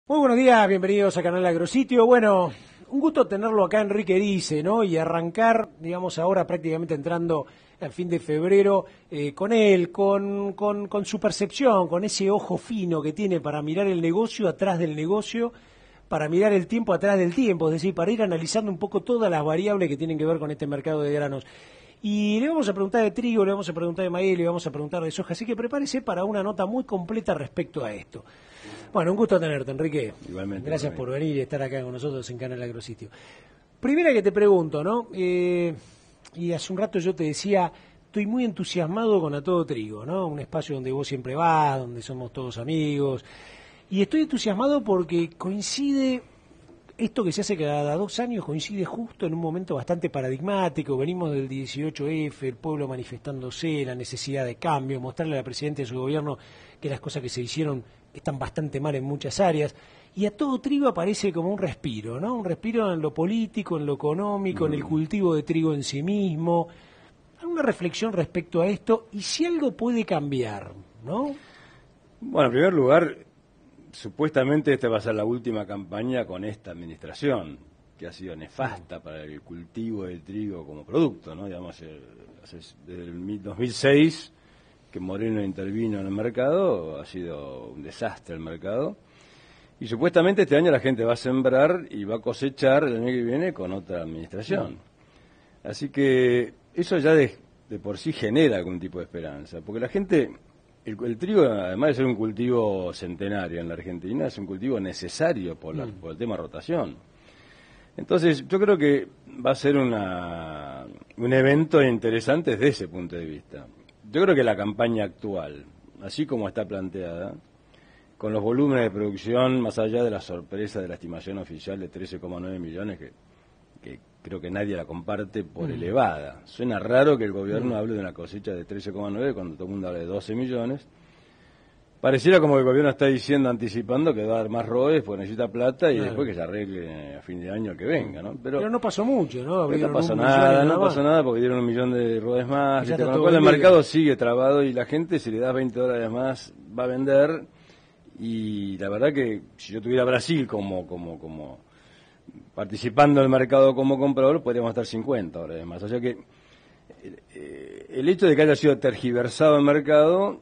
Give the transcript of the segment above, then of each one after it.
Muy buenos días, bienvenidos a Canal Agrositio. Bueno, un gusto tenerlo acá, Enrique Dice, ¿no? Y arrancar, digamos, ahora prácticamente entrando al fin de febrero, con él, con su percepción, con ese ojo fino que tiene para mirar el negocio atrás del negocio, para mirar el tiempo atrás del tiempo, es decir, para ir analizando un poco todas las variables que tienen que ver con este mercado de granos. Y le vamos a preguntar de trigo, le vamos a preguntar de maíz, le vamos a preguntar de soja, así que prepárese para una nota muy completa respecto a esto. Bueno, un gusto tenerte, Enrique. Igualmente. Gracias por venir y estar acá con nosotros en Canal Agrositio. Primera que te pregunto, ¿no? Y hace un rato yo te decía, estoy muy entusiasmado con A Todo Trigo, ¿no? Un espacio donde vos siempre vas, donde somos todos amigos. Y estoy entusiasmado porque coincide, esto que se hace cada 2 años coincide justo en un momento bastante paradigmático. Venimos del 18F, el pueblo manifestándose, la necesidad de cambio, mostrarle a la presidenta y a su gobierno que las cosas que se hicieron están bastante mal en muchas áreas. Y A Todo Trigo aparece como un respiro, ¿no? Un respiro en lo político, en lo económico, en el cultivo de trigo en sí mismo. Una reflexión respecto a esto y si algo puede cambiar, ¿no? Bueno, en primer lugar, supuestamente esta va a ser la última campaña con esta administración, que ha sido nefasta para el cultivo del trigo como producto, ¿no? Digamos, desde el 2006 que Moreno intervino en el mercado, ha sido un desastre el mercado. Y supuestamente este año la gente va a sembrar y va a cosechar el año que viene con otra administración. Así que eso ya de por sí genera algún tipo de esperanza, porque la gente... El trigo, además de ser un cultivo centenario en la Argentina, es un cultivo necesario por el tema rotación. Entonces, yo creo que va a ser un evento interesante desde ese punto de vista. Yo creo que la campaña actual, así como está planteada, con los volúmenes de producción, más allá de la sorpresa de la estimación oficial de 13,9 millones, que creo que nadie la comparte por elevada. Suena raro que el gobierno hable de una cosecha de 13,9 cuando todo el mundo habla de 12 millones. Pareciera como que el gobierno está diciendo, anticipando que va a dar más ROEs porque necesita plata y después que se arregle a fin de año que venga, ¿no? Pero no pasó mucho, ¿no? No pasó nada porque dieron 1 millón de ROEs más, con lo cual el mercado sigue trabado y la gente, si le das $20 más, va a vender. Y la verdad que si yo tuviera Brasil como participando en el mercado como comprador, podríamos estar $50 más. O sea que el hecho de que haya sido tergiversado el mercado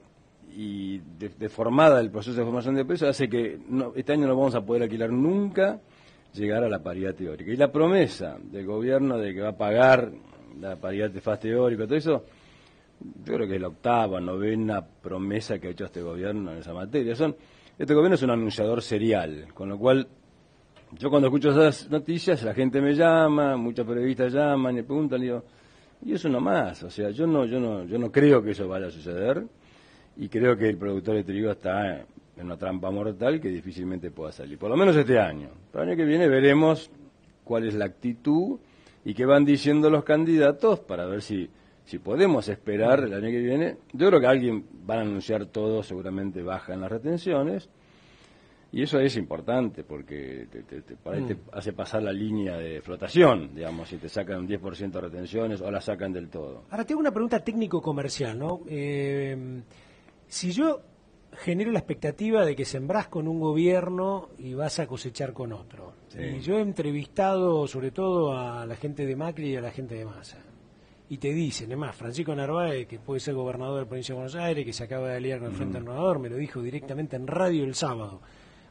y deformada el proceso de formación de precios hace que este año no vamos a poder alquilar nunca llegar a la paridad teórica. Y la promesa del gobierno de que va a pagar la paridad de faz teórico, todo eso, yo creo que es la octava, novena promesa que ha hecho este gobierno en esa materia. Este gobierno es un anunciador serial, con lo cual yo cuando escucho esas noticias, la gente me llama, muchos periodistas llaman y preguntan, y digo, y eso no más, o sea, yo no creo que eso vaya a suceder, y creo que el productor de trigo está en una trampa mortal que difícilmente pueda salir, por lo menos este año. Para el año que viene veremos cuál es la actitud y qué van diciendo los candidatos para ver si podemos esperar el año que viene. Yo creo que alguien van a anunciar todo, seguramente bajan las retenciones. Y eso es importante porque por ahí te hace pasar la línea de flotación, digamos, si te sacan un 10% de retenciones o la sacan del todo. Ahora tengo una pregunta técnico-comercial, ¿no? Si yo genero la expectativa de que sembrás con un gobierno y vas a cosechar con otro, sí. Y yo he entrevistado sobre todo a la gente de Macri y a la gente de Massa, y te dicen, es más, Francisco Narváez, que puede ser gobernador de la provincia de Buenos Aires, que se acaba de aliar con el Frente Renovador, me lo dijo directamente en radio el sábado.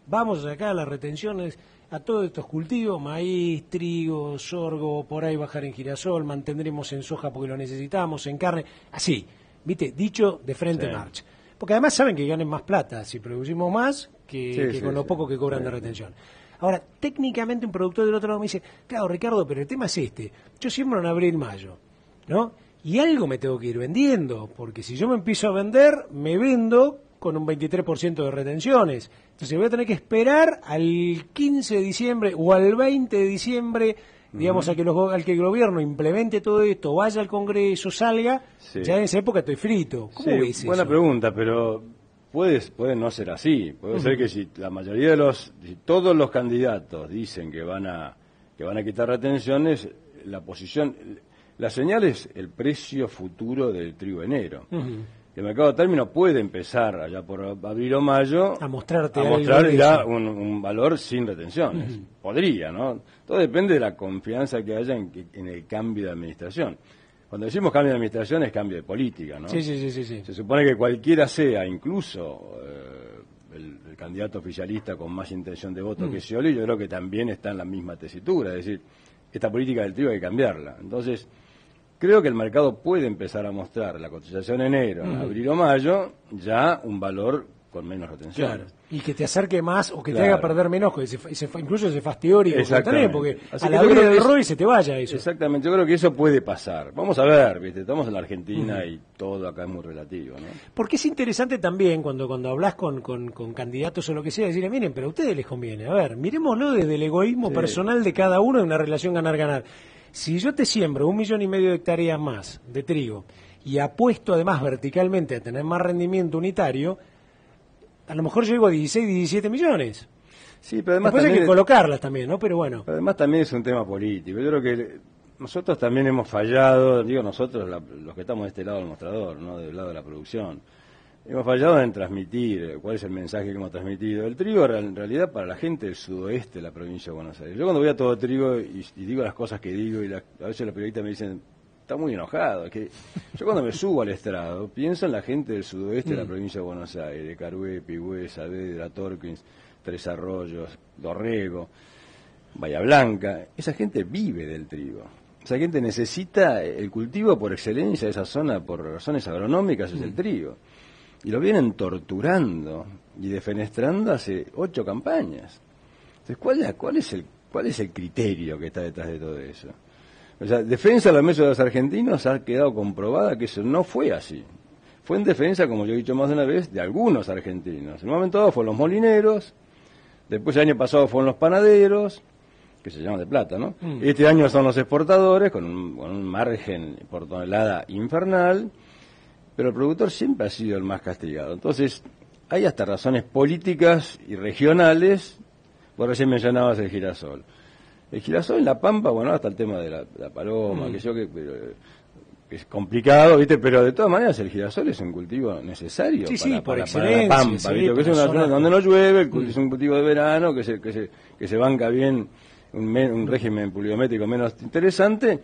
Vamos a sacar las retenciones a todos estos cultivos, maíz, trigo, sorgo, por ahí bajar en girasol, mantendremos en soja porque lo necesitamos, en carne, así, ¿viste? Dicho de frente marcha. Porque además saben que ganen más plata si producimos más que con lo poco que cobran de retención. Ahora, técnicamente un productor del otro lado me dice, claro, Ricardo, pero el tema es este, yo siembro en abril, mayo, ¿no? Y algo me tengo que ir vendiendo, porque si yo me empiezo a vender, me vendo con un 23% de retenciones. Entonces voy a tener que esperar al 15 de diciembre o al 20 de diciembre, digamos, al que el gobierno implemente todo esto, vaya al Congreso, salga, ya en esa época estoy frito. ¿Cómo ves eso? Buena pregunta, pero puede no ser así. Puede ser que si la mayoría si todos los candidatos dicen que van a quitar retenciones, la señal es el precio futuro del trigo enero. El mercado de término puede empezar allá por abril o mayo a mostrar ya un valor sin retenciones. Podría, ¿no? Todo depende de la confianza que haya en el cambio de administración. Cuando decimos cambio de administración es cambio de política, ¿no? Sí. Se supone que cualquiera sea, incluso el candidato oficialista con más intención de voto que Scioli, yo creo que también está en la misma tesitura, es decir, esta política del trigo hay que cambiarla. Entonces, creo que el mercado puede empezar a mostrar la cotización en enero, en abril o mayo, ya un valor con menos retención. Claro. Y que te acerque más o que te haga perder menos, incluso ese fast teórico también, porque a la hora del ROI se te vaya eso. Exactamente, yo creo que eso puede pasar. Vamos a ver, ¿viste? Estamos en la Argentina y todo acá es muy relativo, ¿no? Porque es interesante también cuando hablas con candidatos o lo que sea, decirle, miren, pero a ustedes les conviene. A ver, miremoslo desde el egoísmo personal de cada uno en una relación ganar-ganar. Si yo te siembro 1,5 millones de hectáreas más de trigo y apuesto además verticalmente a tener más rendimiento unitario, a lo mejor llego a 16, 17 millones. Sí, pero además después hay que colocarlas también, ¿no? Pero bueno. Además también es un tema político. Yo creo que nosotros también hemos fallado, digo nosotros, los que estamos de este lado del mostrador, ¿no? Del lado de la producción. Hemos fallado en transmitir cuál es el mensaje que hemos transmitido. El trigo, en realidad, para la gente del sudoeste de la provincia de Buenos Aires. Yo cuando voy a Todo Trigo y digo las cosas que digo, y a veces los periodistas me dicen, está muy enojado. Que yo cuando me subo al estrado, pienso en la gente del sudoeste de la provincia de Buenos Aires, de Carué, Pigüé, Saavedra, Torquins, Tres Arroyos, Dorrego, Bahía Blanca. Esa gente vive del trigo. Esa gente necesita el cultivo por excelencia de esa zona, por razones agronómicas, es el trigo. Y lo vienen torturando y defenestrando hace 8 campañas. Entonces, ¿cuál es el criterio que está detrás de todo eso? O sea, defensa de la mesa de los argentinos ha quedado comprobada que eso no fue así. Fue en defensa, como yo he dicho más de una vez, de algunos argentinos. En un momento dado fueron los molineros, después el año pasado fueron los panaderos, que se llaman de plata, ¿no? Este año son los exportadores, con un margen por tonelada infernal, pero el productor siempre ha sido el más castigado. Entonces, hay hasta razones políticas y regionales. Vos recién mencionabas el girasol. El girasol en La Pampa, bueno, hasta el tema de la paloma, que es complicado, ¿viste? Pero de todas maneras el girasol es un cultivo necesario para La Pampa, ¿viste? Que es una zona donde no llueve, es un cultivo de verano, que se banca bien un régimen pluviométrico menos interesante.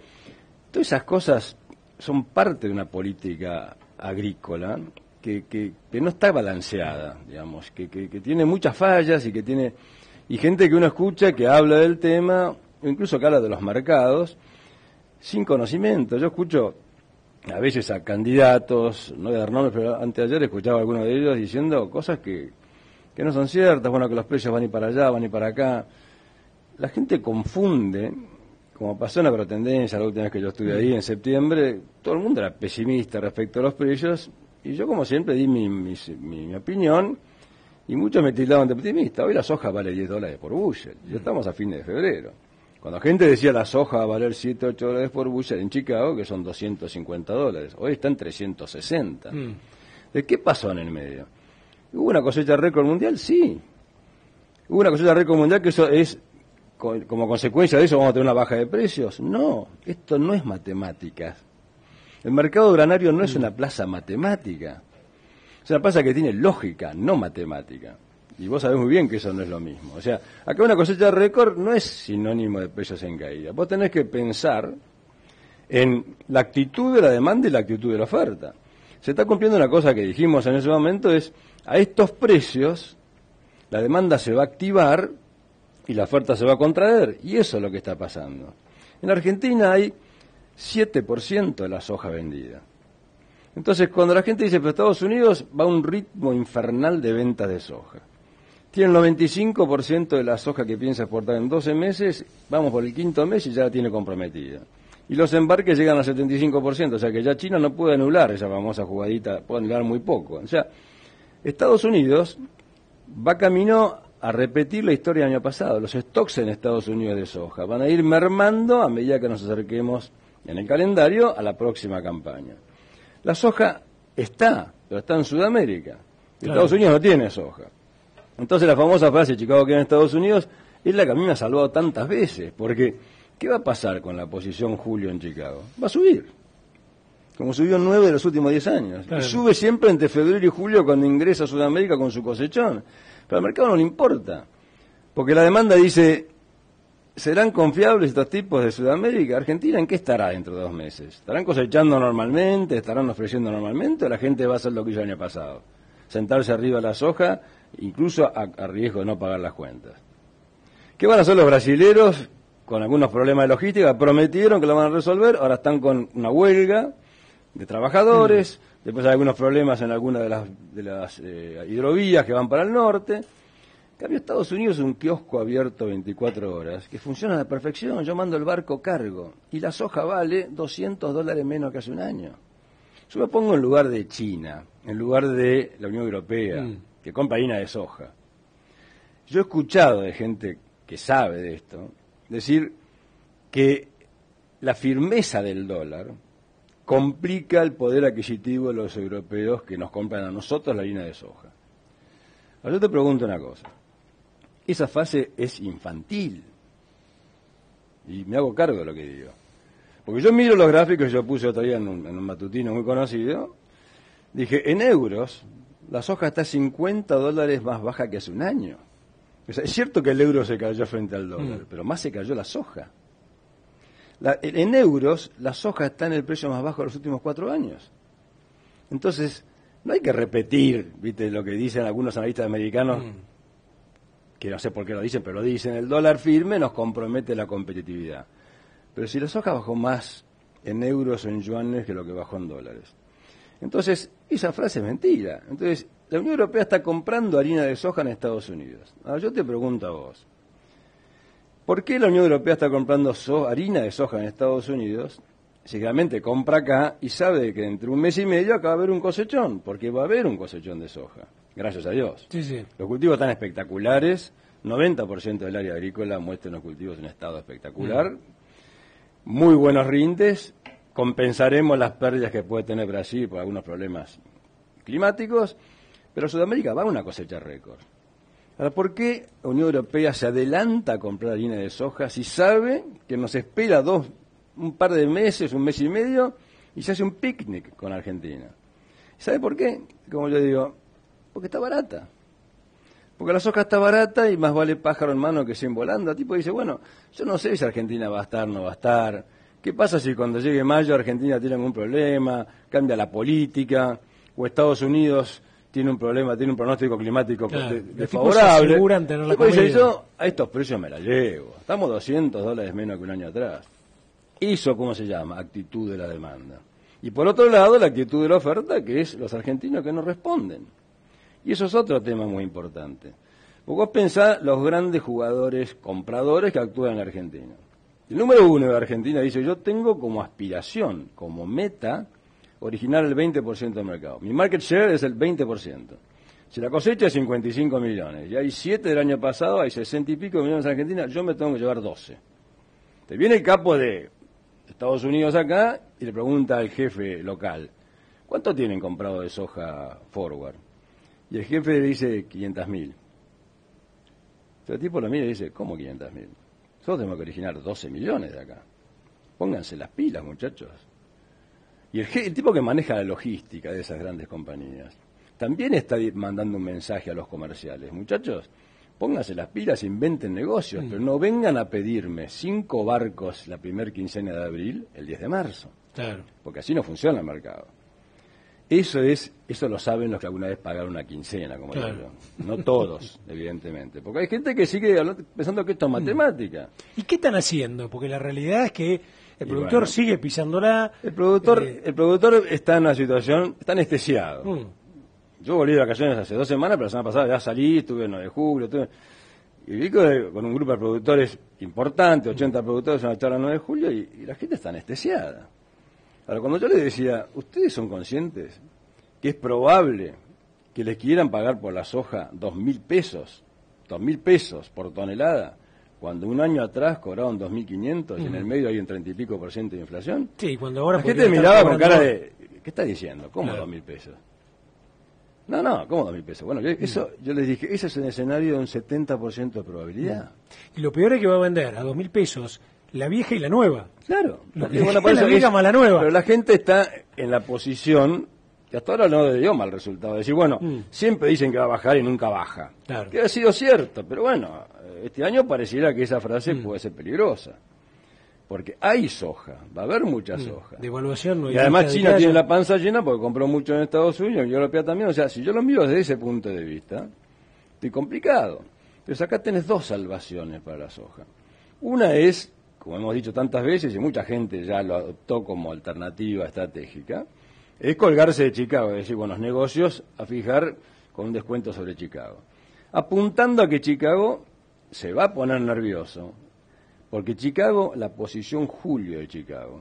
Todas esas cosas son parte de una política agrícola que no está balanceada, digamos, que tiene muchas fallas y gente que uno escucha que habla del tema, incluso que habla de los mercados, sin conocimiento. Yo escucho a veces a candidatos, no voy a dar nombres, pero anteayer escuchaba a algunos de ellos diciendo cosas que no son ciertas, bueno, que los precios van a ir para allá, van a ir para acá. La gente confunde, como pasó en la Agrotendencia la última vez que yo estuve ahí en septiembre, todo el mundo era pesimista respecto a los precios, y yo como siempre di mi opinión, y muchos me tildaban de optimista. Hoy la soja vale $10 por bushel, ya estamos a fines de febrero. Cuando la gente decía la soja va a valer $7, $8 por bushel en Chicago, que son $250, hoy están 360. ¿De qué pasó en el medio? ¿Hubo una cosecha récord mundial? Sí. ¿Hubo una cosecha récord mundial que eso es, como consecuencia de eso vamos a tener una baja de precios? No, esto no es matemáticas. El mercado granario no es una plaza matemática. Es una plaza que tiene lógica, no matemática. Y vos sabés muy bien que eso no es lo mismo. O sea, acá una cosecha récord no es sinónimo de precios en caída. Vos tenés que pensar en la actitud de la demanda y la actitud de la oferta. Se está cumpliendo una cosa que dijimos en ese momento, es a estos precios la demanda se va a activar y la oferta se va a contraer. Y eso es lo que está pasando. En Argentina hay 7% de la soja vendida. Entonces, cuando la gente dice, pero Estados Unidos va a un ritmo infernal de ventas de soja. Tiene el 95% de la soja que piensa exportar en 12 meses, vamos por el 5.º mes y ya la tiene comprometida. Y los embarques llegan al 75%, o sea que ya China no puede anular esa famosa jugadita, puede anular muy poco. O sea, Estados Unidos va camino a repetir la historia del año pasado. Los stocks en Estados Unidos de soja van a ir mermando a medida que nos acerquemos en el calendario a la próxima campaña. La soja está, pero está en Sudamérica. Claro. Estados Unidos no tiene soja. Entonces la famosa frase Chicago queda en Estados Unidos es la que a mí me ha salvado tantas veces, porque ¿qué va a pasar con la posición Julio en Chicago? Va a subir. como subió 9 de los últimos 10 años. Claro. Y sube siempre entre febrero y julio cuando ingresa a Sudamérica con su cosechón. Pero al mercado no le importa, porque la demanda dice, ¿serán confiables estos tipos de Sudamérica? ¿Argentina en qué estará dentro de 2 meses? ¿Estarán cosechando normalmente? ¿Estarán ofreciendo normalmente? ¿O la gente va a hacer lo que hizo el año pasado? Sentarse arriba de la soja, incluso a riesgo de no pagar las cuentas. ¿Qué van a hacer los brasileros con algunos problemas de logística? Prometieron que lo van a resolver, ahora están con una huelga de trabajadores, después hay algunos problemas en algunas de las hidrovías que van para el norte. En cambio, Estados Unidos es un kiosco abierto 24 horas, que funciona a la perfección. Yo mando el barco cargo, y la soja vale $200 menos que hace un año. Yo me pongo en lugar de China, en lugar de la Unión Europea, que compra harina de soja. Yo he escuchado de gente que sabe de esto, decir que la firmeza del dólar complica el poder adquisitivo de los europeos que nos compran a nosotros la harina de soja. Ahora yo te pregunto una cosa. Esa fase es infantil. Y me hago cargo de lo que digo. Porque yo miro los gráficos que yo puse otro día en un matutino muy conocido. Dije, en euros, la soja está $50 más baja que hace un año. O sea, es cierto que el euro se cayó frente al dólar, pero más se cayó la soja. En euros, la soja está en el precio más bajo de los últimos 4 años. Entonces, no hay que repetir, ¿viste?, lo que dicen algunos analistas americanos, que no sé por qué lo dicen, pero lo dicen, el dólar firme nos compromete la competitividad. Pero si la soja bajó más en euros o en yuanes que lo que bajó en dólares. Entonces, esa frase es mentira. Entonces, la Unión Europea está comprando harina de soja en Estados Unidos. Ahora yo te pregunto a vos, ¿por qué la Unión Europea está comprando harina de soja en Estados Unidos? Si realmente compra acá y sabe que entre 1 mes y medio acá va a haber un cosechón, porque va a haber un cosechón de soja, gracias a Dios. Sí, sí. Los cultivos están espectaculares, 90% del área agrícola muestra los cultivos en estado espectacular, muy buenos rindes, compensaremos las pérdidas que puede tener Brasil por algunos problemas climáticos, pero Sudamérica va a una cosecha récord. Ahora, ¿por qué la Unión Europea se adelanta a comprar harina de soja si sabe que nos espera un par de meses, 1 mes y medio, y se hace un picnic con Argentina? ¿Sabe por qué? Como yo digo, porque está barata. Porque la soja está barata y más vale pájaro en mano que 100 volando. El tipo dice, bueno, yo no sé si Argentina va a estar, no va a estar. ¿Qué pasa si cuando llegue mayo Argentina tiene algún problema, cambia la política, o Estados Unidos tiene un problema, tiene un pronóstico climático desfavorable? Dice, yo a estos precios me la llevo. Estamos $200 menos que un año atrás. Eso, ¿cómo se llama? Actitud de la demanda. Y por otro lado, la actitud de la oferta, que es los argentinos que no responden. Y eso es otro tema muy importante. Porque vos pensás los grandes jugadores, compradores que actúan en la Argentina. El número 1 de Argentina dice, yo tengo como aspiración, como meta, originar el 20% del mercado. Mi market share es el 20%. Si la cosecha es 55 millones, y hay 7 del año pasado, hay 60 y pico millones en Argentina, yo me tengo que llevar 12. Te viene el capo de Estados Unidos acá y le pregunta al jefe local, ¿cuánto tienen comprado de soja forward? Y el jefe le dice 500.000. El tipo lo mira y dice, ¿cómo 500.000? Nosotros tenemos que originar 12 millones de acá. Pónganse las pilas, muchachos. Y el tipo que maneja la logística de esas grandes compañías también está mandando un mensaje a los comerciales. Muchachos, pónganse las pilas, inventen negocios, pero no vengan a pedirme 5 barcos la primer quincena de abril, el 10 de marzo. Claro. Porque así no funciona el mercado. Eso lo saben los que alguna vez pagaron una quincena, como digo yo. No todos, evidentemente. Porque hay gente que sigue pensando que esto es matemática. ¿Y qué están haciendo? Porque la realidad es que el productor sigue pisándola. El productor está en una situación, está anestesiado. Yo volví de vacaciones hace 2 semanas, pero la semana pasada ya salí, estuve en 9 de julio, y vi con un grupo de productores importante, 80 productores en una charla el 9 de julio, y la gente está anestesiada. Ahora, cuando yo les decía, ¿ustedes son conscientes que es probable que les quieran pagar por la soja 2.000 pesos por tonelada, cuando un año atrás cobraban 2.500 y en el medio hay un 30 y pico % de inflación? Sí, cuando ahora la gente miraba con cara de, ¿qué está diciendo? ¿Cómo 2.000 pesos? No, ¿cómo 2.000 pesos? Bueno, yo les dije, ese es un escenario de un 70% de probabilidad. Y lo peor es que va a vender a 2.000 pesos la vieja y la nueva. Claro. La vieja más la nueva. Pero la gente está en la posición, que hasta ahora no dio mal resultado, de decir, bueno, siempre dicen que va a bajar y nunca baja. Claro. Que ha sido cierto, pero bueno, este año pareciera que esa frase puede ser peligrosa. Porque hay soja, va a haber mucha soja. Devaluación no. Y además China tiene la panza llena porque compró mucho en Estados Unidos, y Europea también. O sea, si yo lo miro desde ese punto de vista, estoy complicado. Entonces acá tenés dos salvaciones para la soja. Una es, como hemos dicho tantas veces, y mucha gente ya lo adoptó como alternativa estratégica, es colgarse de Chicago, es decir, buenos negocios a fijar con un descuento sobre Chicago. Apuntando a que Chicago se va a poner nervioso, porque Chicago, la posición julio de Chicago,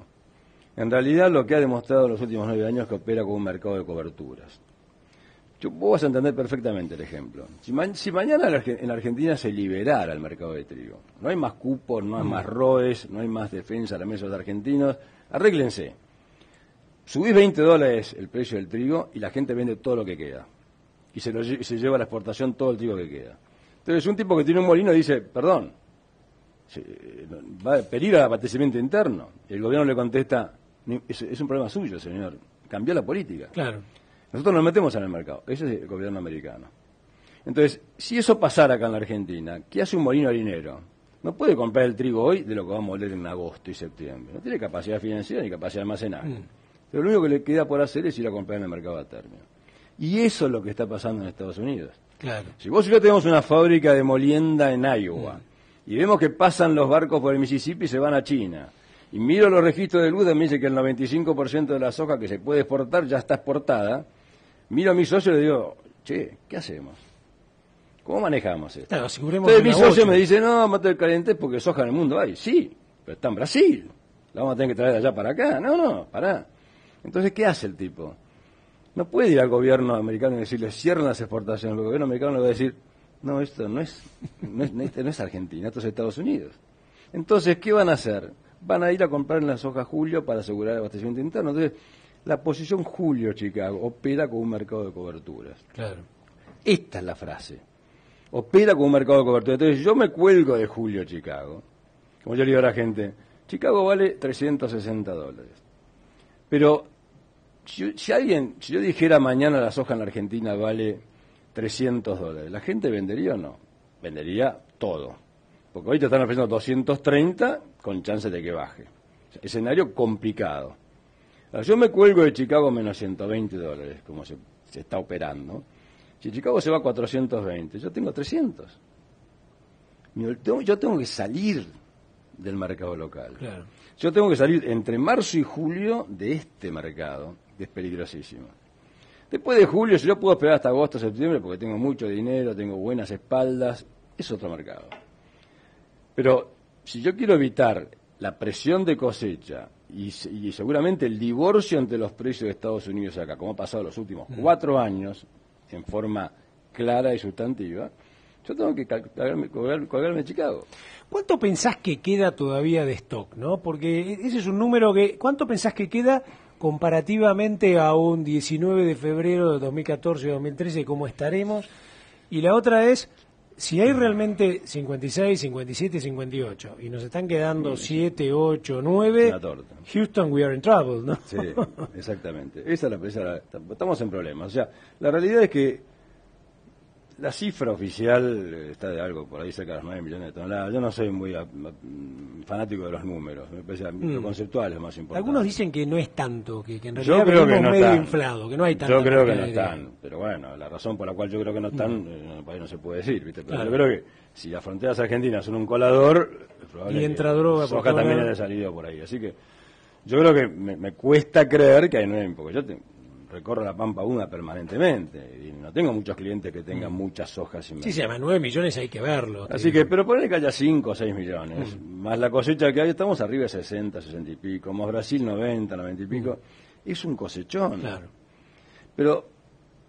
en realidad lo que ha demostrado en los últimos 9 años es que opera como un mercado de coberturas. Vos vas a entender perfectamente el ejemplo. Si mañana en Argentina se liberara el mercado de trigo, no hay más cupos, no hay más ROEs, no hay más defensa a la mesa de los argentinos, arréglense. Subís $20 el precio del trigo y la gente vende todo lo que queda. Y se lleva a la exportación todo el trigo que queda. Entonces un tipo que tiene un molino dice, perdón, va a peligro el abastecimiento interno. Y el gobierno le contesta, es un problema suyo, señor, cambió la política. Claro. Nosotros nos metemos en el mercado, ese es el gobierno americano. Entonces, si eso pasara acá en la Argentina, ¿qué hace un molino harinero? No puede comprar el trigo hoy de lo que va a moler en agosto y septiembre. No tiene capacidad financiera ni capacidad de almacenaje. Pero lo único que le queda por hacer es ir a comprar en el mercado a término. Y eso es lo que está pasando en Estados Unidos. Claro. Si vos y yo tenemos una fábrica de molienda en Iowa, y vemos que pasan los barcos por el Mississippi y se van a China, y miro los registros de Luda, me dice que el 95% de la soja que se puede exportar ya está exportada, miro a mi socio y le digo, che, ¿qué hacemos? ¿Cómo manejamos esto? Claro, aseguremos. Entonces mi socio me dice, no, mate el caliente porque soja en el mundo hay. Sí, pero está en Brasil. La vamos a tener que traer de allá para acá. No, pará. Entonces, ¿qué hace el tipo? No puede ir al gobierno americano y decirle, cierren las exportaciones. El gobierno americano le va a decir, no, esto no es Argentina, esto es Estados Unidos. Entonces, ¿qué van a hacer? Van a ir a comprar en la soja julio para asegurar el abastecimiento interno. Entonces, la posición julio Chicago opera como un mercado de coberturas. Claro. Esta es la frase. Opera como un mercado de coberturas. Entonces, yo me cuelgo de julio Chicago. Como yo le digo a la gente, Chicago vale $360. Pero, si yo dijera mañana la soja en la Argentina vale $300, ¿la gente vendería o no? Vendería todo. Porque hoy te están ofreciendo 230 con chance de que baje. O sea, escenario complicado. Ahora, yo me cuelgo de Chicago menos $120, como se está operando. Si Chicago se va a 420, yo tengo 300. Yo tengo que salir del mercado local. Claro. Yo tengo que salir entre marzo y julio de este mercado, que es peligrosísimo. Después de julio, si yo puedo esperar hasta agosto o septiembre, porque tengo mucho dinero, tengo buenas espaldas, es otro mercado. Pero si yo quiero evitar la presión de cosecha y seguramente el divorcio entre los precios de Estados Unidos y acá, como ha pasado los últimos 4 años, en forma clara y sustantiva, yo tengo que colgarme de Chicago. ¿Cuánto pensás que queda todavía de stock, no? Porque ese es un número que... ¿Cuánto pensás que queda comparativamente a un 19 de febrero de 2014 o 2013, cómo estaremos? Y la otra es, si hay realmente 56, 57, 58, y nos están quedando 7, 8, 9, Houston, we are in trouble, ¿no? Sí, exactamente. Estamos en problemas. O sea, la realidad es que la cifra oficial está de algo por ahí cerca de los 9 millones de toneladas. Yo no soy muy fanático de los números. Me parece lo conceptual es más importante. Algunos dicen que no es tanto, que en realidad yo creo que no medio están. Inflado, que no hay tanto. Yo creo que no están. Pero bueno, la razón por la cual yo creo que no están, no se puede decir, ¿viste? Pero yo creo que si las fronteras argentinas son un colador, y entra droga por soja también haya salido por ahí. Así que yo creo que me cuesta creer que hay 9, porque yo recorro la Pampa Húmeda permanentemente y no tengo muchos clientes que tengan muchas hojas. Sí, se llama 9 millones, hay que verlo. Así que, pero ponele que haya 5 o 6 millones, más la cosecha que hay, estamos arriba de 60, 60 y pico, más Brasil 90, 90 y pico, es un cosechón. Claro. Pero,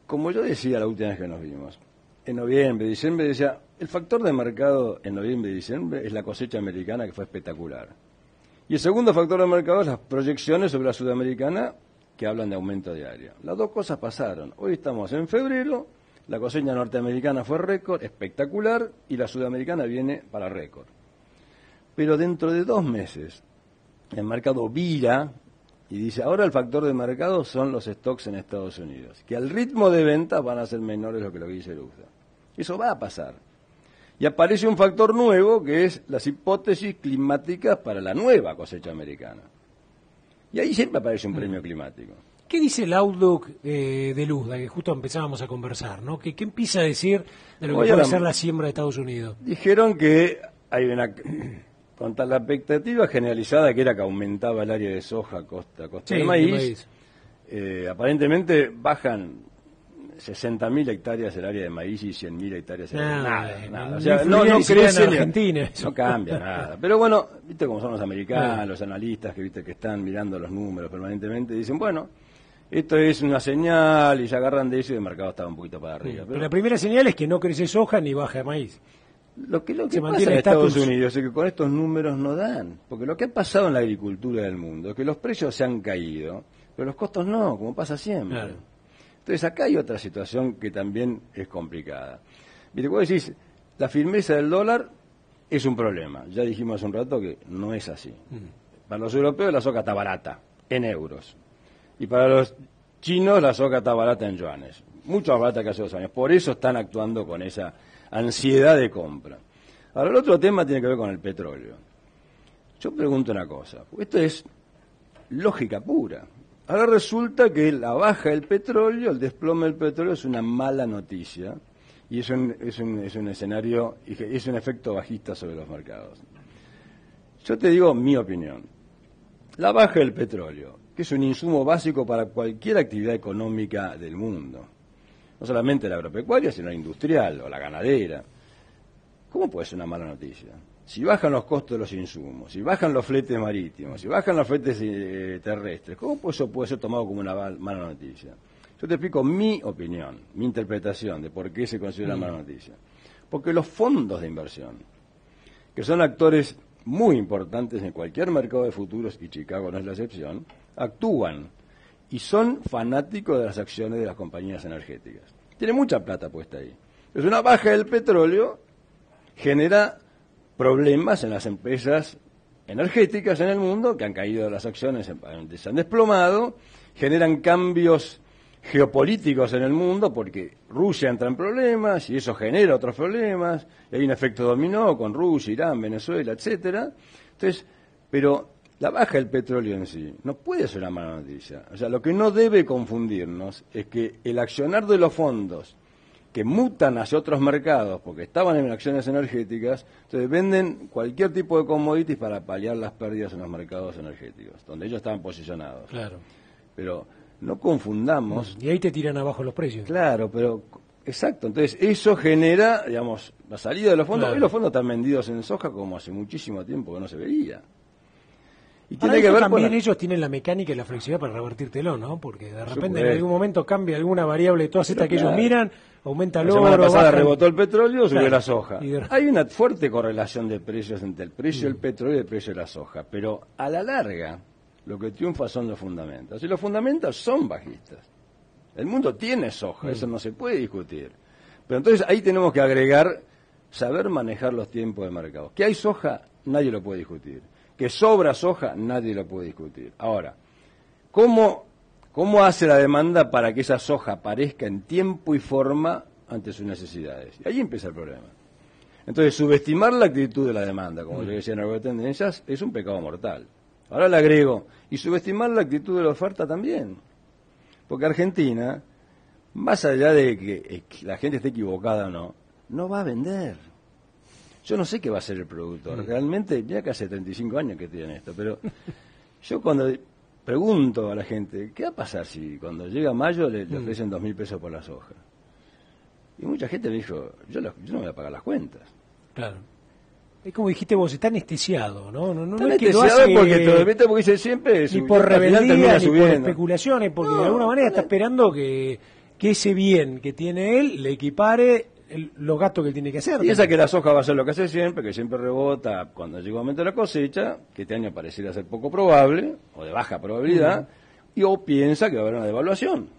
como yo decía la última vez que nos vimos, en noviembre, diciembre, decía, el factor de mercado en noviembre y diciembre es la cosecha americana, que fue espectacular. Y el segundo factor de mercado es las proyecciones sobre la sudamericana, que hablan de aumento diario. Las dos cosas pasaron. Hoy estamos en febrero, la cosecha norteamericana fue récord, espectacular, y la sudamericana viene para récord. pero dentro de 2 meses el mercado vira y dice, ahora el factor de mercado son los stocks en Estados Unidos, que al ritmo de venta van a ser menores lo que dice el USA. Eso va a pasar. Y aparece un factor nuevo que es las hipótesis climáticas para la nueva cosecha americana. Y ahí siempre aparece un premio climático. ¿Qué dice el outlook de Luzda, que justo empezábamos a conversar, ¿no? ¿Qué empieza a decir de lo que puede ser la siembra de Estados Unidos? Dijeron que hay una... Contra la expectativa generalizada que era que aumentaba el área de soja costa del maíz, aparentemente bajan 60.000 hectáreas el área de maíz y 100.000 hectáreas el área de nada. O sea, no crece en Argentina. No cambia nada. Pero bueno, viste cómo son los americanos, los analistas que viste que están mirando los números permanentemente, dicen, bueno, esto es una señal y se agarran de eso y el mercado estaba un poquito para arriba. Pero la primera señal es que no crece soja ni baja maíz. Lo que pasa en Estados Unidos es que con estos números no dan, porque lo que ha pasado en la agricultura del mundo es que los precios se han caído, pero los costos no, como pasa siempre. Claro. Entonces acá hay otra situación que también es complicada. Mire, vos decís, la firmeza del dólar es un problema. Ya dijimos hace un rato que no es así. Para los europeos la soja está barata, en euros. Y para los chinos la soja está barata en yuanes. Mucho más barata que hace 2 años. Por eso están actuando con esa ansiedad de compra. Ahora, el otro tema tiene que ver con el petróleo. Yo pregunto una cosa, esto es lógica pura. Ahora resulta que la baja del petróleo, el desplome del petróleo es una mala noticia y es un escenario, es un efecto bajista sobre los mercados. Yo te digo mi opinión. La baja del petróleo, que es un insumo básico para cualquier actividad económica del mundo, no solamente la agropecuaria, sino la industrial o la ganadera. ¿Cómo puede ser una mala noticia? Si bajan los costos de los insumos, si bajan los fletes marítimos, si bajan los fletes terrestres, ¿cómo eso puede ser tomado como una mala noticia? Yo te explico mi opinión, mi interpretación de por qué se considera mala noticia. Porque los fondos de inversión, que son actores muy importantes en cualquier mercado de futuros, y Chicago no es la excepción, actúan y son fanáticos de las acciones de las compañías energéticas. Tiene mucha plata puesta ahí. Entonces, una baja del petróleo genera problemas en las empresas energéticas en el mundo, que han caído las acciones, se han desplomado, generan cambios geopolíticos en el mundo, porque Rusia entra en problemas, y eso genera otros problemas, y hay un efecto dominó con Rusia, Irán, Venezuela, etcétera. Entonces, pero la baja del petróleo en sí no puede ser una mala noticia. O sea, lo que no debe confundirnos es que el accionar de los fondos que mutan hacia otros mercados porque estaban en acciones energéticas, entonces venden cualquier tipo de commodities para paliar las pérdidas en los mercados energéticos, donde ellos estaban posicionados. Claro. Pero no confundamos. Y ahí te tiran abajo los precios. Claro, pero exacto. Entonces eso genera, digamos, la salida de los fondos. Claro. Hoy los fondos están vendidos en soja como hace muchísimo tiempo que no se veía. Y tiene que ver también ellos tienen la mecánica y la flexibilidad para revertírtelo, ¿no? Porque de repente en algún momento cambia alguna variable de todas estas que ellos miran, aumenta el oro. La semana pasada rebotó el petróleo, subió la soja. Hay una fuerte correlación de precios entre el precio del petróleo y el precio de la soja, pero a la larga lo que triunfa son los fundamentos. Y los fundamentos son bajistas. El mundo tiene soja, eso no se puede discutir. Pero entonces ahí tenemos que agregar saber manejar los tiempos de mercado. Que hay soja, nadie lo puede discutir. Que sobra soja, nadie lo puede discutir. Ahora, ¿cómo hace la demanda para que esa soja aparezca en tiempo y forma ante sus necesidades? Y ahí empieza el problema. Entonces, subestimar la actitud de la demanda, como yo decía en algo de tendencias, es un pecado mortal. Ahora le agrego, y subestimar la actitud de la oferta también. Porque Argentina, más allá de que la gente esté equivocada o no, no va a vender. Yo no sé qué va a ser el productor. Realmente, mira que hace 35 años que estoy en esto, pero yo cuando pregunto a la gente, ¿qué va a pasar si cuando llega mayo le ofrecen 2.000 pesos por la soja? Y mucha gente me dijo, yo no voy a pagar las cuentas. Claro. Es como dijiste vos, está anestesiado, ¿no? No está anestesiado es que lo hace porque dice siempre... Ni por rebeldía, ni por especulaciones, porque de alguna manera está esperando que ese bien que tiene él le equipare los gastos que él tiene que hacer. Piensa que la soja va a hacer lo que hace siempre, que siempre rebota cuando llega un momento de la cosecha, que este año pareciera ser poco probable, o de baja probabilidad, o piensa que va a haber una devaluación.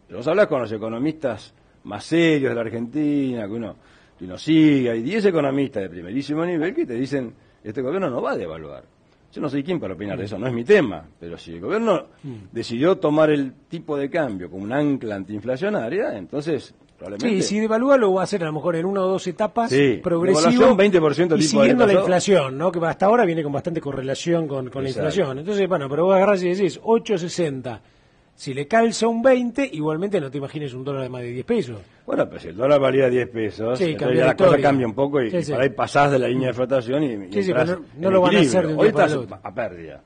Pero vos hablas con los economistas más serios de la Argentina, que uno sigue, hay 10 economistas de primerísimo nivel que te dicen, este gobierno no va a devaluar. Yo no soy quien para opinar de eso, no es mi tema, pero si el gobierno decidió tomar el tipo de cambio como un ancla antiinflacionaria, entonces probablemente... Sí, si devalúa lo va a hacer a lo mejor en 1 o 2 etapas, progresivo, devaluación 20% y tipo siguiendo de la inflación, ¿no? Que hasta ahora viene con bastante correlación con la inflación. Entonces, bueno, pero vos agarrás y decís 8.60, si le calza un 20, igualmente no te imagines un dólar de más de 10 pesos. Bueno, pues si el dólar valía 10 pesos, sí, entonces ya la cosa cambia un poco y por ahí pasás de la línea de flotación y pero no lo van a hacer de un hoy día para estás el otro. a pérdida.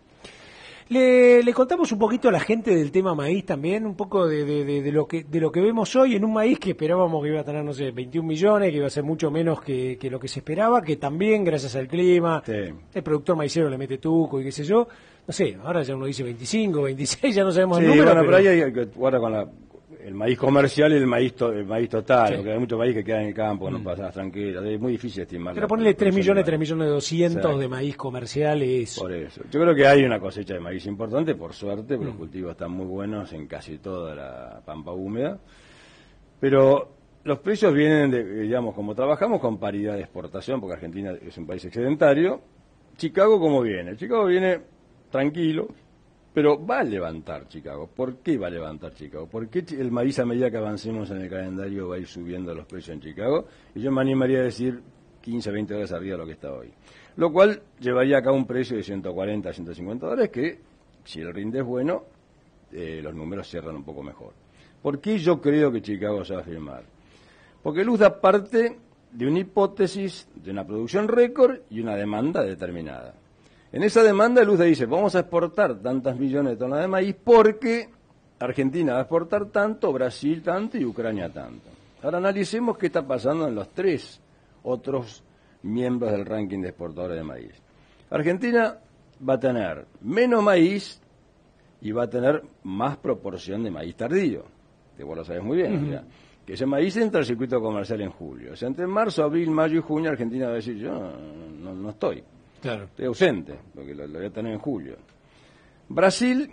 Le contamos un poquito a la gente del tema maíz también, un poco de lo que vemos hoy en un maíz que esperábamos que iba a tener, no sé, 21 millones, que iba a ser mucho menos que lo que se esperaba, que también, gracias al clima, el productor maicero le mete tuco y qué sé yo. No sé, ahora ya uno dice 25, 26, ya no sabemos el número. Bueno, pero ahí hay que guardar con el maíz comercial y el maíz total, porque hay mucho maíz que queda en el campo, que no pasa tranquilo, es muy difícil estimar. Pero ponerle 3 millones 200 de maíz comercial es... Por eso, yo creo que hay una cosecha de maíz importante, por suerte, porque los cultivos están muy buenos en casi toda la pampa húmeda, pero los precios vienen digamos, como trabajamos con paridad de exportación, porque Argentina es un país excedentario. Chicago, ¿cómo viene? Chicago viene tranquilo, pero va a levantar Chicago. ¿Por qué va a levantar Chicago? ¿Por qué el maíz, a medida que avancemos en el calendario, va a ir subiendo los precios en Chicago? Y yo me animaría a decir 15, 20 dólares arriba de lo que está hoy. Lo cual llevaría acá un precio de 140, 150 dólares que, si el rinde es bueno, los números cierran un poco mejor. ¿Por qué yo creo que Chicago se va a firmar? Porque Luz da parte de una hipótesis de una producción récord y una demanda determinada. En esa demanda Luz dice, vamos a exportar tantas millones de toneladas de maíz porque Argentina va a exportar tanto, Brasil tanto y Ucrania tanto. Ahora analicemos qué está pasando en los 3 otros miembros del ranking de exportadores de maíz. Argentina va a tener menos maíz y va a tener más proporción de maíz tardío, que vos lo sabés muy bien, o sea, que ese maíz entra al circuito comercial en julio. O sea, entre marzo, abril, mayo y junio Argentina va a decir, yo no estoy. Claro. Estoy ausente, porque lo voy a tener en julio. Brasil,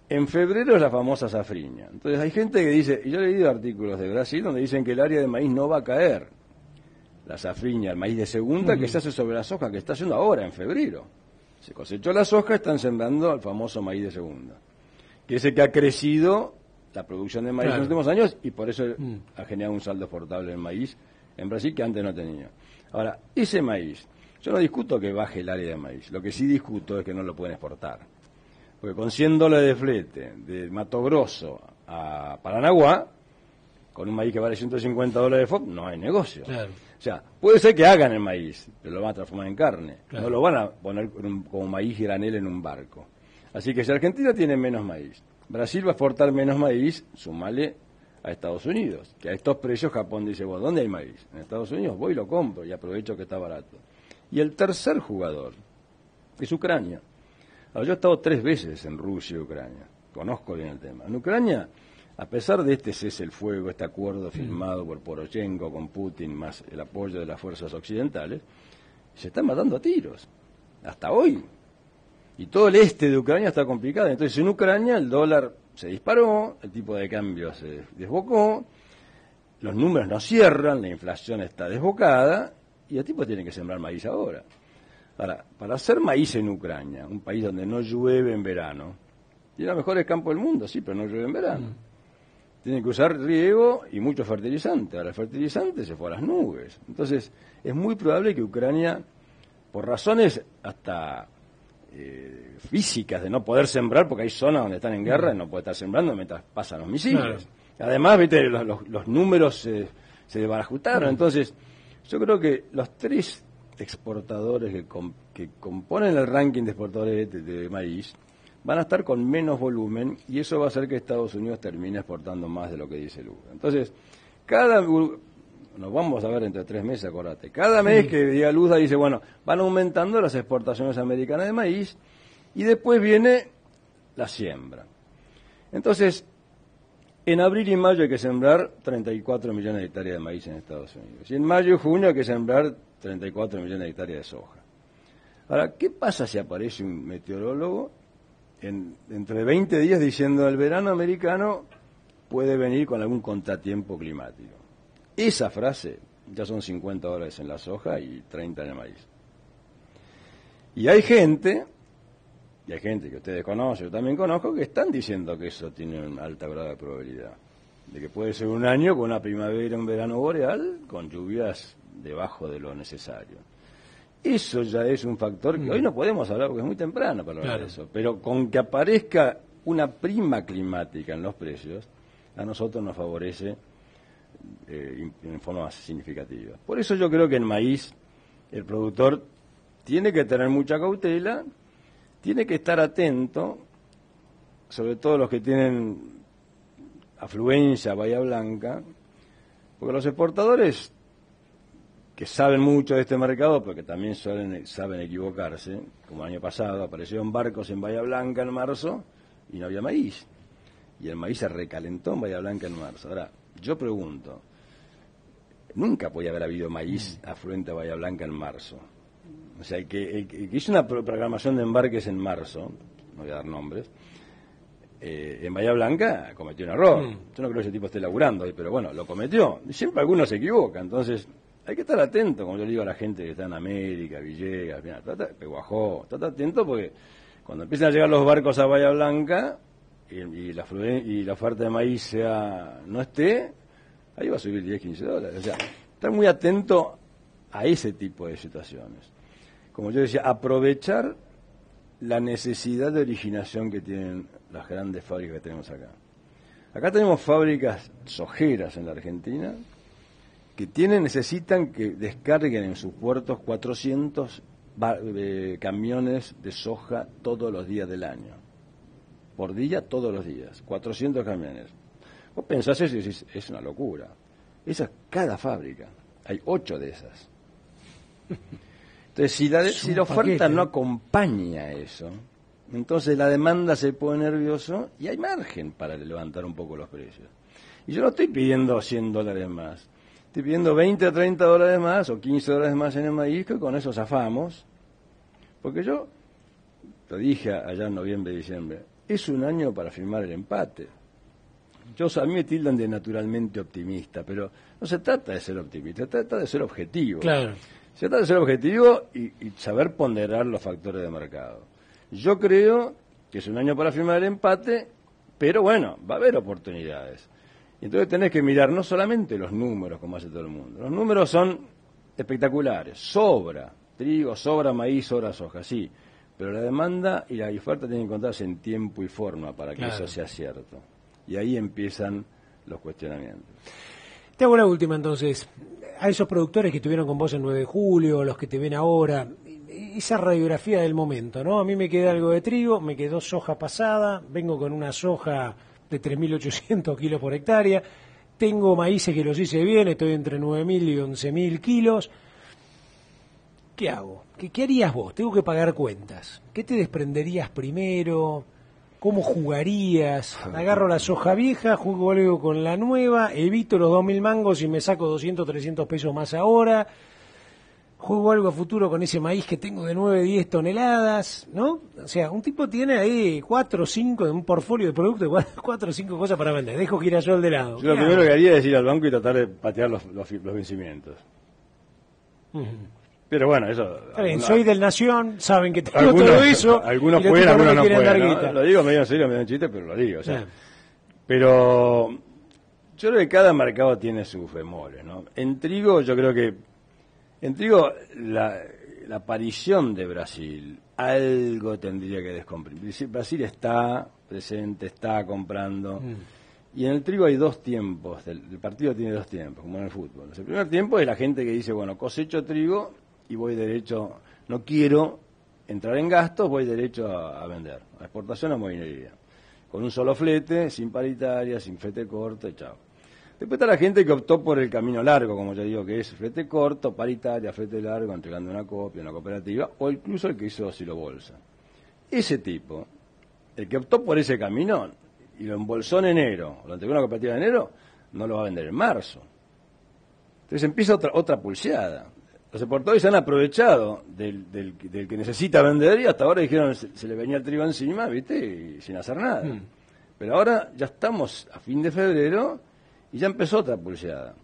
en febrero es la famosa safriña. Entonces hay gente que dice, y yo he leído artículos de Brasil donde dicen que el área de maíz no va a caer. La safriña, el maíz de segunda, que se hace sobre la soja, que está haciendo ahora, en febrero. Se cosechó la soja, están sembrando el famoso maíz de segunda, que es el que ha crecido la producción de maíz en los últimos años y por eso ha generado un saldo exportable en maíz en Brasil que antes no tenía. Ahora, ese maíz, yo no discuto que baje el área de maíz, lo que sí discuto es que no lo pueden exportar. Porque con 100 dólares de flete de Mato Grosso a Paranaguá, con un maíz que vale 150 dólares de FOB, no hay negocio. Claro. O sea, puede ser que hagan el maíz, pero lo van a transformar en carne. Claro. No lo van a poner como maíz granel en un barco. Así que si Argentina tiene menos maíz, Brasil va a exportar menos maíz, sumale a Estados Unidos, que a estos precios Japón dice, bueno, ¿dónde hay maíz? En Estados Unidos voy y lo compro y aprovecho que está barato. Y el tercer jugador es Ucrania. Ahora, yo he estado 3 veces en Rusia y Ucrania, conozco bien el tema. En Ucrania, a pesar de este cese el fuego, este acuerdo firmado por Poroshenko con Putin, más el apoyo de las fuerzas occidentales, se están matando a tiros, hasta hoy. Y todo el este de Ucrania está complicado. Entonces, en Ucrania el dólar se disparó, el tipo de cambio se desbocó, los números no cierran, la inflación está desbocada, y el tipo tiene que sembrar maíz ahora. Ahora, para hacer maíz en Ucrania, un país donde no llueve en verano, tiene los mejores campos del mundo, sí, pero no llueve en verano. Tienen que usar riego y mucho fertilizante. Ahora el fertilizante se fue a las nubes. Entonces, es muy probable que Ucrania, por razones hasta físicas de no poder sembrar, porque hay zonas donde están en guerra y no puede estar sembrando mientras pasan los misiles. Claro. Además, viste, los números se desbarajustaron. Entonces, yo creo que los 3 exportadores que componen el ranking de exportadores de maíz van a estar con menos volumen y eso va a hacer que Estados Unidos termine exportando más de lo que dice Lula. Entonces, nos vamos a ver entre 3 meses, acordate. Cada mes que diga Lula dice, bueno, van aumentando las exportaciones americanas de maíz y después viene la siembra. Entonces, en abril y mayo hay que sembrar 34 millones de hectáreas de maíz en Estados Unidos. Y en mayo y junio hay que sembrar 34 millones de hectáreas de soja. Ahora, ¿qué pasa si aparece un meteorólogo entre 20 días diciendo el verano americano puede venir con algún contratiempo climático? Esa frase ya son 50 dólares en la soja y 30 en el maíz. Y hay gente que ustedes conocen, yo también conozco, que están diciendo que eso tiene una alta grado de probabilidad. De que puede ser un año con una primavera, un verano boreal, con lluvias debajo de lo necesario. Eso ya es un factor que hoy no podemos hablar porque es muy temprano para hablar de eso. Pero con que aparezca una prima climática en los precios, a nosotros nos favorece en forma más significativa. Por eso yo creo que en maíz el productor tiene que tener mucha cautela, tiene que estar atento, sobre todo los que tienen afluencia, Bahía Blanca, porque los exportadores que saben mucho de este mercado, porque también saben equivocarse, como el año pasado, aparecieron barcos en Bahía Blanca en marzo y no había maíz. Y el maíz se recalentó en Bahía Blanca en marzo. Ahora, yo pregunto, nunca podía haber habido maíz afluente a Bahía Blanca en marzo. O sea, el que hizo una programación de embarques en marzo, no voy a dar nombres, en Bahía Blanca cometió un error. Yo no creo que ese tipo esté laburando ahí, pero bueno, lo cometió. Y siempre algunos se equivocan, entonces hay que estar atento, como yo le digo a la gente que está en América, Villegas, Peguajó, trata atento porque cuando empiezan a llegar los barcos a Bahía Blanca y la oferta de maíz no esté, ahí va a subir 10, 15 dólares. O sea, estar muy atento a ese tipo de situaciones. Como yo decía, aprovechar la necesidad de originación que tienen las grandes fábricas que tenemos acá. Acá tenemos fábricas sojeras en la Argentina que necesitan que descarguen en sus puertos 400 camiones de soja todos los días del año. Por día, todos los días. 400 camiones. Vos pensás eso y decís, es una locura. Esa es cada fábrica. Hay 8 de esas. Entonces, si la oferta no acompaña eso, entonces la demanda se pone nervioso y hay margen para levantar un poco los precios. Y yo no estoy pidiendo $100 más. Estoy pidiendo 20 o 30 dólares más o 15 dólares más en el maíz, que con eso zafamos. Porque yo, lo dije allá en noviembre, diciembre, es un año para firmar el empate. A mí me tildan de naturalmente optimista, pero no se trata de ser optimista, se trata de ser objetivo. Claro. Se trata de ser objetivo y saber ponderar los factores de mercado. Yo creo que es un año para firmar el empate, pero bueno, va a haber oportunidades. Y entonces tenés que mirar no solamente los números, como hace todo el mundo. Los números son espectaculares. Sobra trigo, sobra maíz, sobra soja, sí. Pero la demanda y la oferta tienen que encontrarse en tiempo y forma para que eso sea cierto. Y ahí empiezan los cuestionamientos. Te hago la última entonces. A esos productores que estuvieron con vos el 9 de julio, los que te ven ahora, esa radiografía del momento, ¿no? A mí me queda algo de trigo, me quedó soja pasada, vengo con una soja de 3.800 kilos por hectárea, tengo maíces que los hice bien, estoy entre 9.000 y 11.000 kilos. ¿Qué hago? ¿Qué harías vos? Tengo que pagar cuentas. ¿Qué te desprenderías primero? ¿Cómo jugarías? Agarro la soja vieja, juego algo con la nueva, evito los 2.000 mangos y me saco 200, 300 pesos más ahora. Juego algo a futuro con ese maíz que tengo de 9, 10 toneladas, ¿no? O sea, un tipo tiene ahí 4 o 5 de un portfolio de productos, 4 o 5 cosas para vender. Dejo girasol de lado. Yo lo primero que haría es ir al banco y tratar de patear los vencimientos. Pero bueno, eso... Está bien, soy del Nación, saben que tengo todo eso. Algunos pueden, algunos no pueden, ¿no? Lo digo medio en serio, medio en chiste, pero lo digo. O sea, pero yo creo que cada mercado tiene sus bemoles, ¿no? En trigo, yo creo que... En trigo, la aparición de Brasil, algo tendría que descomprimir. Brasil está presente, está comprando... Y en el trigo hay 2 tiempos, el partido tiene 2 tiempos, como en el fútbol. El primer tiempo es la gente que dice, bueno, cosecho trigo y voy derecho, no quiero entrar en gastos, voy derecho a vender, a exportación o a mobilería. Con un solo flete, sin paritaria, sin flete corto y chao. Después está la gente que optó por el camino largo, como yo digo, que es flete corto, paritaria, flete largo, entregando una copia, una cooperativa, o incluso el que hizo Silo Bolsa. Ese tipo, el que optó por ese camino y lo embolsó en enero, o lo entregó a una cooperativa en enero, no lo va a vender en marzo. Entonces empieza otra pulseada. Los exportadores se han aprovechado del que necesita vender y hasta ahora dijeron se le venía el trigo encima, ¿viste? Y sin hacer nada. Pero ahora ya estamos a fin de febrero y ya empezó otra pulseada.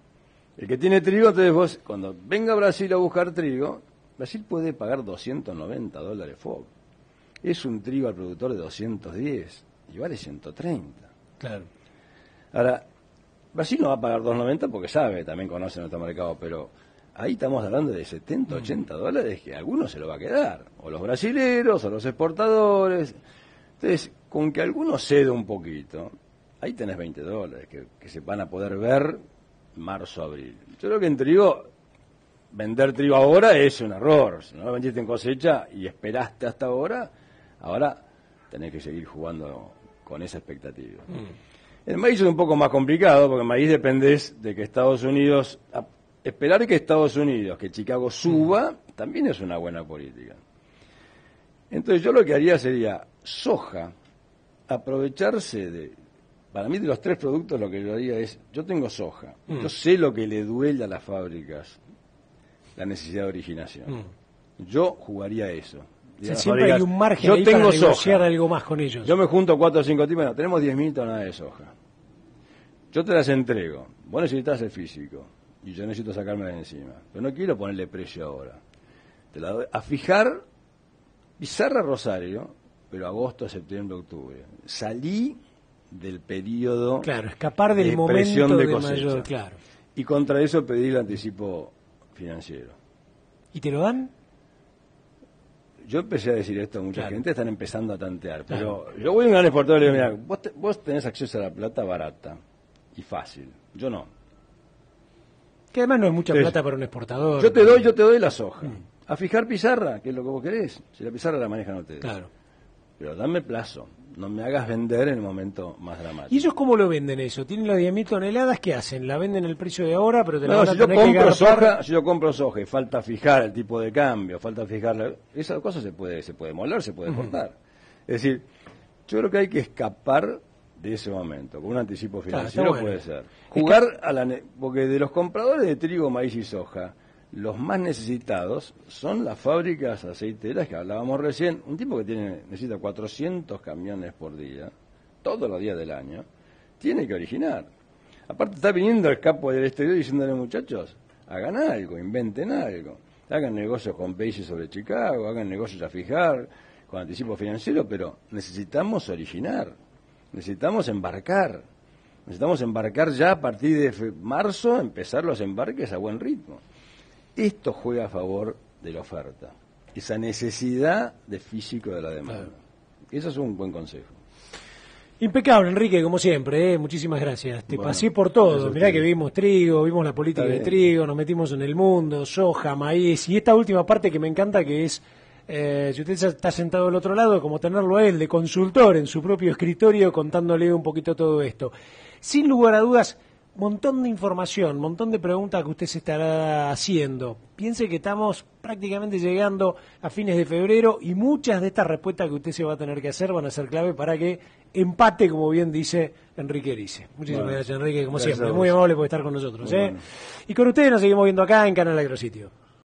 El que tiene trigo, entonces vos, cuando venga Brasil a buscar trigo, Brasil puede pagar $290 FOB. Es un trigo al productor de 210 y vale 130. Claro. Ahora, Brasil no va a pagar 2.90 porque sabe, también conoce nuestro mercado, pero ahí estamos hablando de 70, 80 dólares que a alguno se lo va a quedar, o los brasileros, o los exportadores. Entonces, con que alguno ceda un poquito, ahí tenés 20 dólares que se van a poder ver marzo, abril. Yo creo que en trigo, vender trigo ahora es un error. Si no lo vendiste en cosecha y esperaste hasta ahora tenés que seguir jugando con esa expectativa. El maíz es un poco más complicado, porque el maíz dependés de que Estados Unidos, esperar que Estados Unidos, que Chicago suba, también es una buena política. Entonces yo lo que haría sería soja, aprovecharse para mí de los tres productos lo que yo haría es, yo tengo soja, yo sé lo que le duele a las fábricas, la necesidad de originación. Yo jugaría eso. O sea, siempre hay un margen ahí para negociar algo más con ellos. Yo me junto 4 o 5 tipos, bueno, tenemos 10.000 toneladas de soja. Yo te las entrego. Vos necesitas el físico y yo necesito sacármela de encima. Pero no quiero ponerle precio ahora. Te la doy a fijar pizarra Rosario, pero agosto, septiembre, octubre. Salí del periodo, claro, escapar del momento de mayor, claro. Y contra eso pedir el anticipo financiero. ¿Y te lo dan? Yo empecé a decir esto a mucha gente, están empezando a tantear, pero yo voy a un gran exportador y le digo, mira, vos tenés acceso a la plata barata y fácil, yo no. Que además no es mucha plata para un exportador. Yo te doy la soja. A fijar pizarra, que es lo que vos querés. Si la pizarra la manejan ustedes. Claro. Pero dame plazo. No me hagas vender en el momento más dramático. ¿Y ellos cómo lo venden eso? ¿Tienen las 10.000 toneladas? ¿Qué hacen? ¿La venden el precio de ahora, pero te la van a tener que garpar? Si yo compro soja y falta fijar el tipo de cambio, falta fijar... Esa cosa se puede moler, se puede cortar. Es decir, yo creo que hay que escapar de ese momento. Con un anticipo financiero puede ser. Jugar porque de los compradores de trigo, maíz y soja, los más necesitados son las fábricas aceiteras que hablábamos recién. Un tipo que necesita 400 camiones por día, todos los días del año, tiene que originar. Aparte está viniendo el capo del exterior diciéndole, muchachos, hagan algo, inventen algo. Hagan negocios con Países sobre Chicago, hagan negocios a fijar, con anticipo financiero, pero necesitamos originar, necesitamos embarcar ya a partir de marzo, empezar los embarques a buen ritmo. Esto juega a favor de la oferta, esa necesidad de físico de la demanda. Claro. Eso es un buen consejo. Impecable, Enrique, como siempre, muchísimas gracias. Te pasé por todo. Mirá que vimos trigo, vimos la política de trigo, nos metimos en el mundo, soja, maíz, y esta última parte que me encanta, que es, si usted está sentado del otro lado, como tenerlo a él de consultor en su propio escritorio, contándole un poquito todo esto. Sin lugar a dudas, montón de información, montón de preguntas que usted se estará haciendo. Piense que estamos prácticamente llegando a fines de febrero y muchas de estas respuestas que usted se va a tener que hacer van a ser clave para que empate, como bien dice Enrique Erice. Muchísimas gracias, Enrique, como siempre. Muy amable por estar con nosotros. Y con ustedes nos seguimos viendo acá en Canal Agrositio.